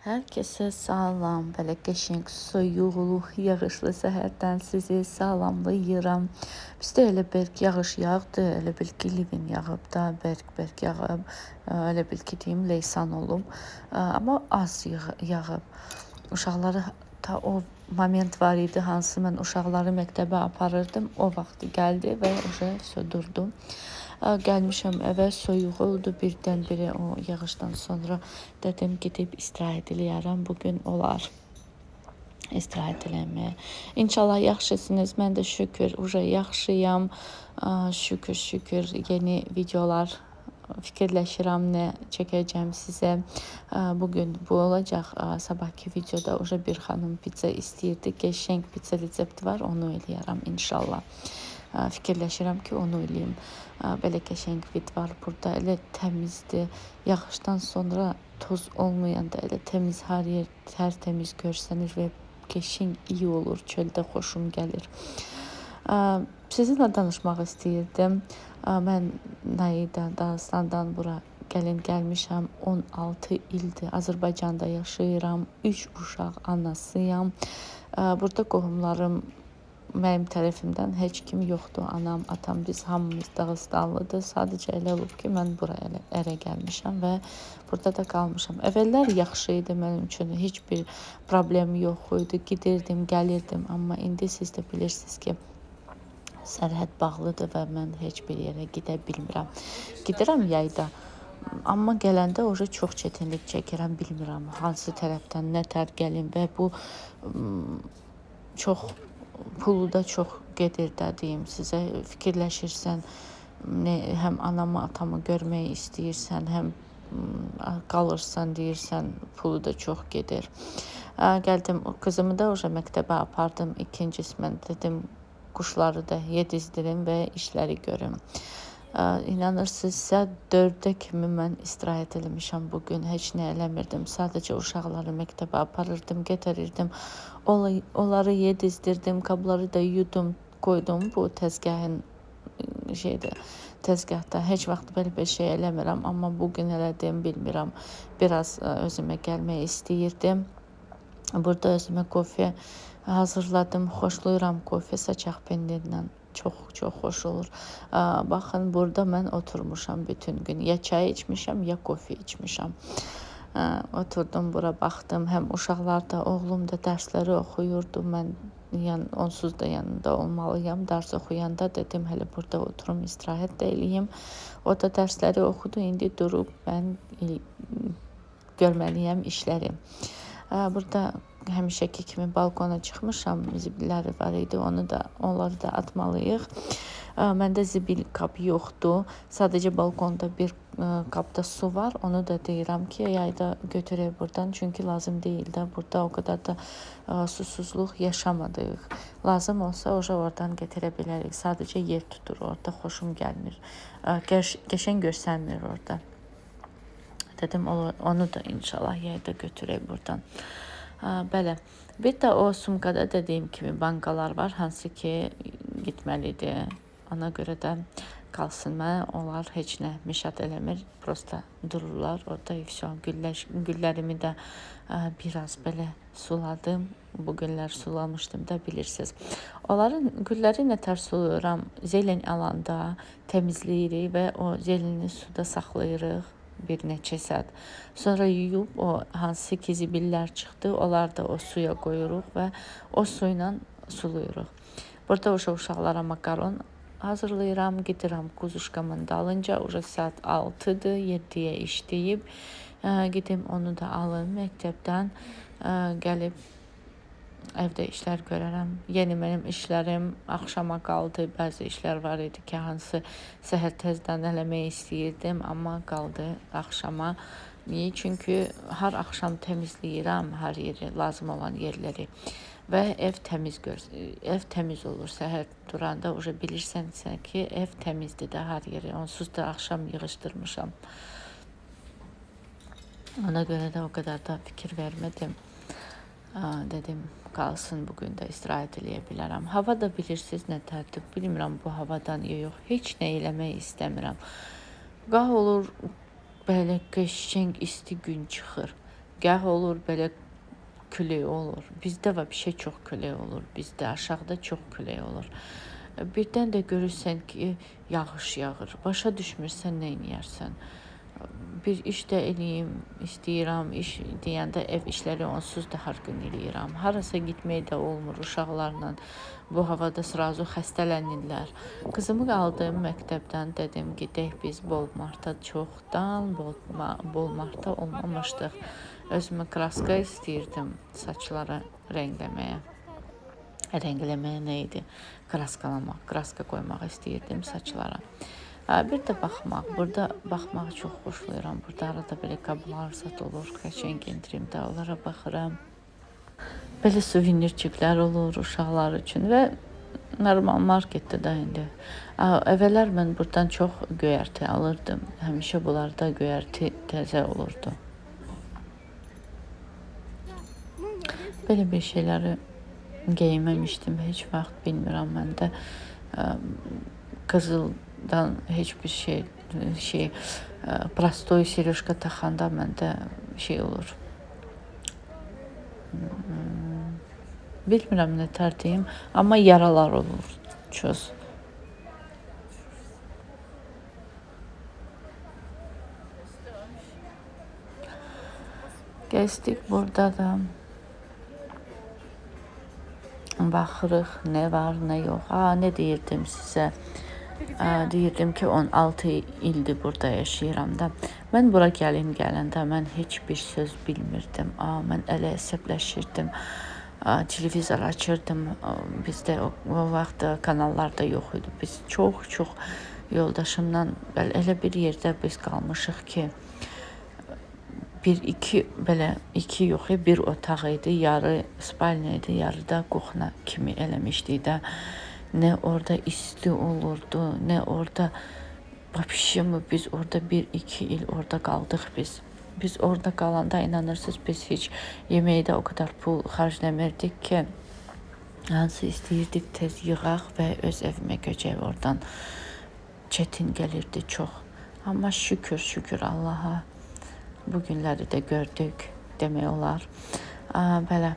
Herkese salam, belə qəşəng, soyuqlu, yağışlı səhərdən sizi salamlayıram. Bizdə elə bərk yağış yağdı, elə bil ki, livin yağıb da, bərk-bərk yağıb, elə bil ki, deyim, leysan olub, amma az yağıb. Uşaqları ta o moment var idi, hansı mən uşaqları məktəbə aparırdım, o vaxt gəldi və durdu. Gəlmişəm evə, soyuq oldu birdən-birə o yağışdan sonra dedim gedib istirahət eləyərəm. Bugün olar istirahət eləməyə. İnşallah yaxşısınız. Mən də şükür yaxşıyam. Şükür yeni videolar fikirləşirəm nə çəkəcəm sizə. Bugün bu olacaq. Sabahki videoda bir xanım pizza istəyirdi. Qəşəng pizza resepti var, onu eləyərəm inşallah. Fikirləşirəm ki, onu eləyim. Belə qəşəng vid var burada, elə təmizdir. Yağışdan sonra toz olmayanda elə təmiz, hər yer tərtəmiz görsənir və qəşəng iyi olur, çöldə xoşum gəlir. Sizinlə danışmaq istəyirdim. Mən Dağıstandan bura gəlmişəm, 16 ildir Azərbaycanda yaşayıram, 3 uşaq anasıyam. Burada qohumlarım mənim tərəfimdən heç kim yoxdur. Anam, atam, biz hamımız Dağıstanlıdır. Sadəcə elə olub ki, mən buraya ərə gəlmişəm və burada da qalmışam. Əvvəllər yaxşı idi mənim üçün, heç bir problem yox idi. Gedirdim, gəlirdim, amma indi siz də bilirsiniz ki, sərhəd bağlıdır və mən heç bir yerə gedə bilmirəm. Gedirəm yayda, amma gələndə çox çətinlik çəkirəm, bilmirəm hansı tərəfdən nə tər gəlim və bu çox pulu da çox gedir də deyim sizə. Fikirləşirsən, həm anamı, atamı görmək istəyirsən, həm qalırsan, deyirsən, pulu da çox gedir. Gəldim, qızımı da məktəbə apardım. İkincisi mən dedim, quşları da yedizdirim və işləri görüm. İnanırsınızsa 4-ə kimi mən istirahət eləmişəm bugün. Heç nə eləmirdim. Sadəcə uşaqları məktəbə aparırdım, gətirirdim. Onları yedizdirdim, qabları da yudum, qoydum bu təzgahın təzgahda. Heç vaxt belə bir şey eləmirəm, amma bugün elədim, bilmirəm. Biraz özümə gəlmək istəyirdim. Burada özümə kofe hazırladım. Xoşlayıram kofe saçaq pendirlə. Çox xoş olur. Baxın, burada mən oturmuşam bütün gün. Ya çay içmişəm, ya kofe içmişəm. Oturdum bura, baxdım. Həm uşaqlar da, oğlum da dərsləri oxuyurdu. Mən onsuz da yanında olmalıyam. Dərs oxuyanda dedim, hələ burada oturum, istirahət də eləyim. O da dərsləri oxudu. İndi durub mən görməliyəm işləri. Burada həmişəki kimi balkona çıxmışam, zibilləri var idi, onları da atmalıyıq. Məndə zibil qab yoxdur, sadəcə balkonda bir qabda su var, onu da deyirəm ki, yayda götürək buradan, çünki lazım deyil də, burada o qədər də susuzluq yaşamadıq. Lazım olsa oradan gətirə bilərik, sadəcə yer tutur orada, xoşum gəlmir, qəşəng görsənmir orada. Dedim, onu da inşallah yayda götürək buradan. Belə, bir də o sumkada dediyim kimi bankalar var, hansı ki gitməlidir. Ona görə də qalsın, mənə onlar heç nə mişat eləmir, prosta dururlar orada. Güllərimi də biraz belə suladım. Bu günlər sulamışdım da, bilirsiniz. Onların gülləri nətər sulayıram, zelen alanda təmizləyirik və o zeleni suda saxlayırıq bir neçə saat. Sonra yuyub o hansı ki zibillər çıxdı, onlar da o suya qoyuruq və o suyla sulayırıq. Burada uşaqlara makaron hazırlayıram, gedirəm kuzuşkamın dalınca, saat 6-dır, 7-yə işləyib, gedim onu da alım məktəbdən, gəlib evdə işlər görərəm. Yeni mənim işlərim axşama qaldı. Bəzi işlər var idi ki, hansı səhər tezdən eləmək istəyirdim, amma qaldı axşama. Niyə? Çünki hər axşam təmizləyirəm hər yeri, lazım olan yerləri və ev təmiz olur. Səhər duranda bilirsən ki, ev təmizdir də hər yeri. Onsuz da axşam yığışdırmışam. Ona görə də o qədər də fikir vermədim. Dedim, qalsın, bugün də istirahət eləyə bilərəm. Hava da bilirsiniz nətərdir, bilmirəm bu havadan yox, heç nə eləmək istəmirəm. Qah olur, belə qəşəng isti gün çıxır. Gəh olur belə külək olur. Bizdə və bir şey çox külək olur. Bizdə aşağıda çox külək olur. Birdən də görürsən ki, yağış yağır. Başa düşmürsən nə edərsən. Bir iş də eləyim istəyirəm. İş deyəndə ev işləri onsuz da hər gün eləyirəm. Harasa getmək də olmur uşaqlarla. Bu havada sразу xəstələnirlər. Qızımı aldım məktəbdən, dedim gedək biz Bolmarta. Çoxdan Bolmarta olmamışdıq. Özümə kraska istəyirdim saçları rəngləməyə. Rəngləməyə nə idi? Kraskalamaq, kraska qoymaq istəyirdim saçlara. Bir də baxmaq. Burada baxmağı çox xoşlayıram. Burada arada belə qablar satılır, qəşəng intrimdə onlara baxıram. Belə suvenirçiklər olur uşaqlar üçün və normal marketdə də indi. Əvvəllər mən buradan çox göyərti alırdım. Həmişə bunlarda göyərti təzə olurdu. Belə bir şeyləri geyməmişdim heç vaxt, bilmirəm məndə qızıldan heç bir şey prostoy seryoşka taxanda məndə şey olur. Bilmirəm nə tər deyim, amma yaralar olur çox. Gəzdik burada da. Baxırıq nə var, nə yox. Nə deyirdim sizə? Deyirdim ki, 16 ildir burada yaşayıram da. Mən bura gələndə mən heç bir söz bilmirdim. Mən elə əsəbləşirdim. Televizor açırdım. Bizdə o vaxt kanallar da yox idi. Biz çox yoldaşımla elə bir yerdə biz qalmışıq ki, iki yox, bir otaq idi, yarı spalnya idi, yarı da kuxna kimi eləmişdi də. Nə orada isti olurdu, nə orada vəbşi biz orada 1-2 il orada qaldıq biz. Biz orada qalanda inanırsınız biz heç yeməkdə o qədər pul xərcləmirdik ki, hansı istəyirdik tez yığaq və öz evimə köçək oradan. Çətin gəlirdi çox. Amma şükür Allaha. Bu günləri də gördük demək olar. Belə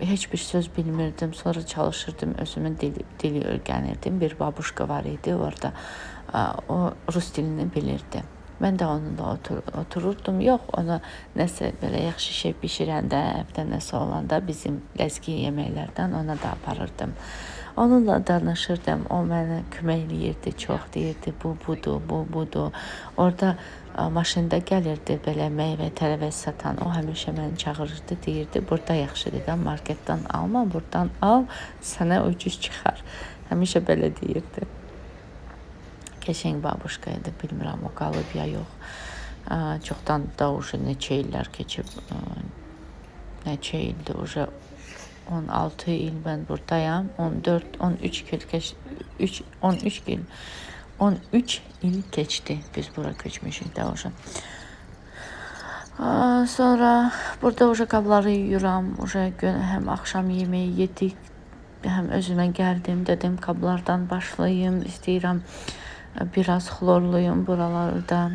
heç bir söz bilmirdim. Sonra çalışırdım, özümün dili öyrənirdim. Bir babuşka var idi orada. O rus dilini bilirdi. Mən də onunla otururdum. Yox, ona nəsə belə yaxşı şey bişirəndə, evdə nəsə olanda bizim ləzgi yeməklərdən ona da aparırdım. Onunla danışırdım. O mənə kömək eləyirdi, çox deyirdi, bu budur. Orada maşında gəlirdi belə meyvə, tərəvəz satan. O həmişə məni çağırırdı, deyirdi, burada yaxşıdır da, marketdən alma, buradan al, sənə ucuz çıxar. Həmişə belə deyirdi. Qəşəng babuşka idi, bilmirəm o qalıb ya yox. Çoxdan da neçə illər keçib, neçə ildir, 16 il mən buradayam, 13 il keçdi biz bura köçmüşük də oca. Sonra burada qabları yuyuram, həm axşam yeməyi yedik, həm özümə gəldim, dedim qablardan başlayım, istəyirəm biraz xlorluyum buralarda.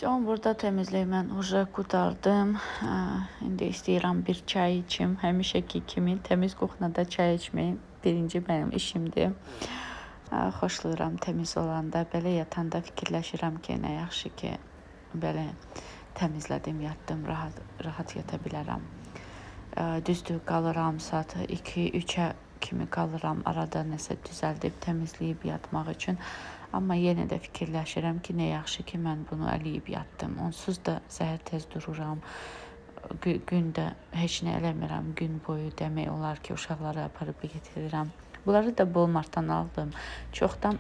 Son burada təmizliyi mən uca qurtardım. İndi istəyirəm bir çay içim. Həmişəki kimi təmiz kuxnada çay içmək birinci mənim işimdir. Xoşlayıram təmiz olanda. Belə yatanda fikirləşirəm ki, nə yaxşı ki, belə təmizlədim, yatdım, rahat yata bilərəm. Düzdür, qalıram saat 2-3-ə kimi qalıram arada nəsə düzəldib, təmizləyib yatmaq üçün. Amma yenə də fikirləşirəm ki, nə yaxşı ki, mən bunu eləyib yatdım. Onsuz da səhər tez dururam, gündə heç nə eləmirəm, gün boyu demək olar ki, uşaqları aparıb getirirəm. Bunları da Walmartdan aldım. Çoxdan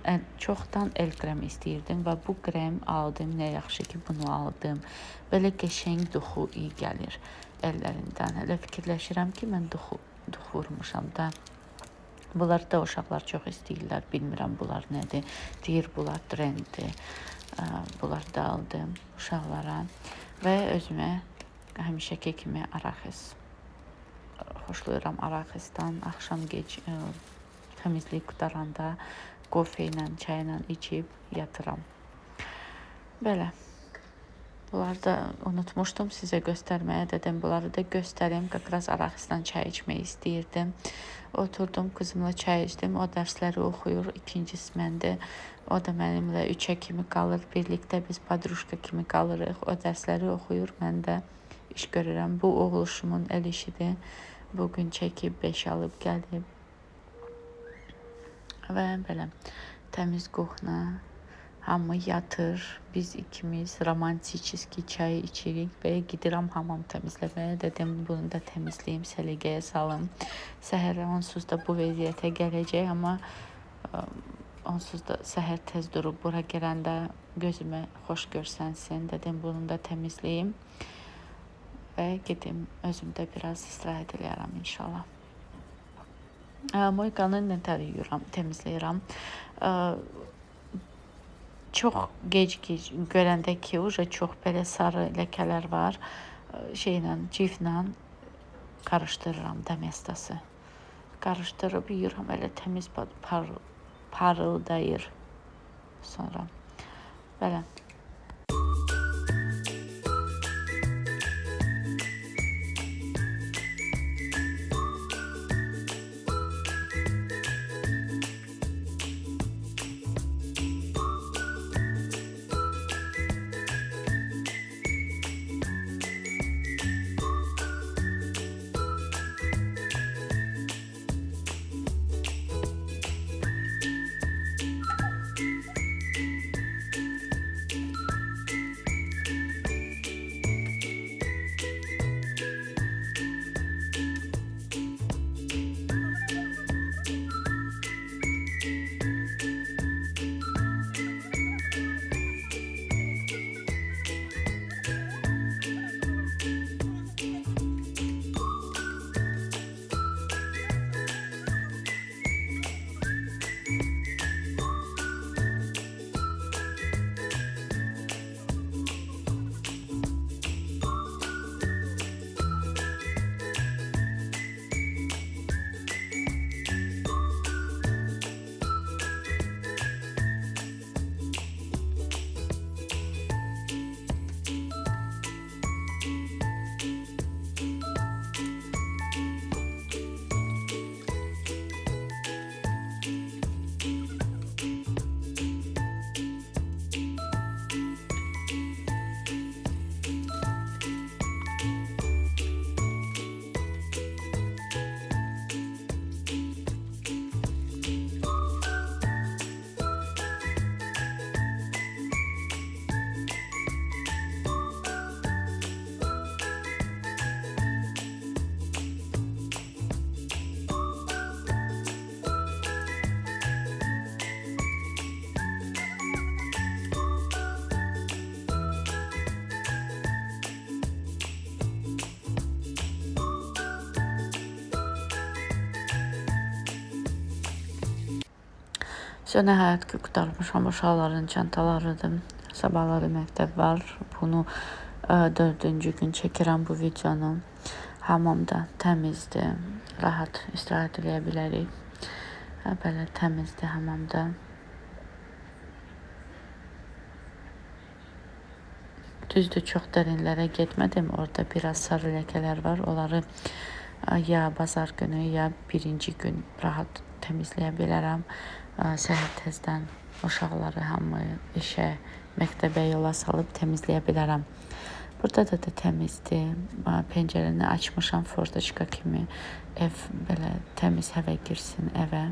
el krem istəyirdim və bu krem aldım. Nə yaxşı ki, bunu aldım. Belə qəşəng duxu iyi gəlir əllərindən. Hələ fikirləşirəm ki, mən duxu vurmuşam da. Bunları da uşaqlar çox istəyirlər. Bilmirəm bunlar nədir. Deyir, bunlar trenddir. Bunları da aldım uşaqlara və özümə həmişəki kimi araxis. Xoşlayıram araxisdən. Axşam gec təmizlik qutaranda qofe ilə, çay ilə içib yatıram. Belə. Bunları da unutmuşdum sizə göstərməyə, dedim bunları da göstərim. Qaqraz araxisdən çay içmək istəyirdim. Oturdum, qızımla çay içdim. O dərsləri oxuyur, ikincisi məndə. O da mənimlə 3-ə kimi qalır. Birlikdə biz padruşka kimi qalırıq. O dərsləri oxuyur, mən də iş görürəm. Bu oğluşumun el işidir. Bugün çəkib 5 alıb gəlib. Və belə təmiz kuxna. Hamı yatır, biz ikimiz romantik çay içirik və gidirəm hamam təmizləməyə. Dedim, bunu da təmizləyim, səliqəyə salım. Səhər onsuz da bu vəziyyətə gələcək, amma onsuz da səhər tez durub bura gələndə gözümə xoş görsənsin. Dedim, bunu da təmizləyim və gedim, özümdə biraz istirahət eləyərəm inşallah. Moykanı nətər yuyuram, təmizləyirəm. Çox gec görəndə ki, çox belə sarı ləkələr var. Ciflə qarışdırıram dəmestası. Qarışdırıb yuyuram, elə təmiz parıldayır sonra. Belə. Nəhayət ki, qurtarmışam uşaqların çantalarıdır. Sabahları məktəb var. Bunu 4-cü gün çəkirəm bu videonu. Hamam da təmizdir. Rahat istirahət eləyə bilərik. Belə təmizdir, hamamda. Düzdür, çox dərinlərə getmədim. Orada biraz sarı ləkələr var. Onları ya bazar günü, ya birinci gün rahat təmizləyə bilərəm. Səhər tezdən uşaqları hamı işə, məktəbə yola salıb təmizləyə bilərəm. Burada da təmizdir. Pəncərəni açmışam fortoçka kimi. Ev belə təmiz həvə girsin evə.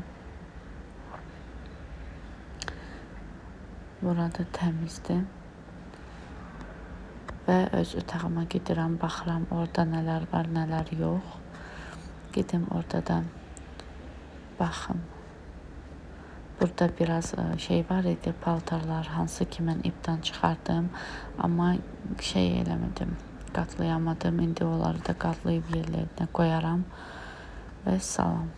Burada təmizdir. Və öz otağıma gedirəm, baxıram orada nələr var, nələr yox. Gedim orada da baxım. Burada biraz şey var idi, paltarlar, hansı ki mən ipdən çıxardım. Amma şey eləmədim, qatlayamadım. İndi onları da qatlayıb yerlərinə qoyaram və salam.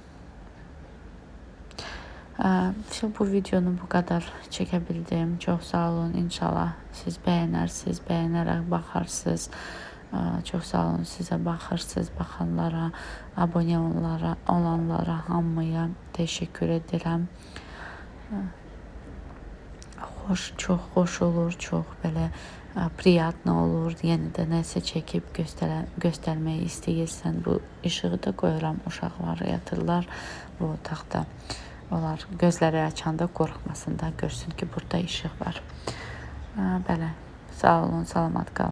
Bu videonu bu kadar çəkə bildim. Çox sağ olun. İnşallah siz bəyənərsiniz, bəyənərək baxarsınız. Çox sağ olun sizə baxırsınız, baxanlara, abunə olanlara hamıya təşəkkür edirəm. Çox xoş olur, çox belə priyatlı olur. Yenə də nəsə çəkib göstərmək istəyirsən. Bu işığı da qoyuram, uşaqlar yatırlar bu otaqda. Onlar gözləri açanda qorxmasın da, görsün ki, burada işıq var. Belə, sağ olun, salamat qalın.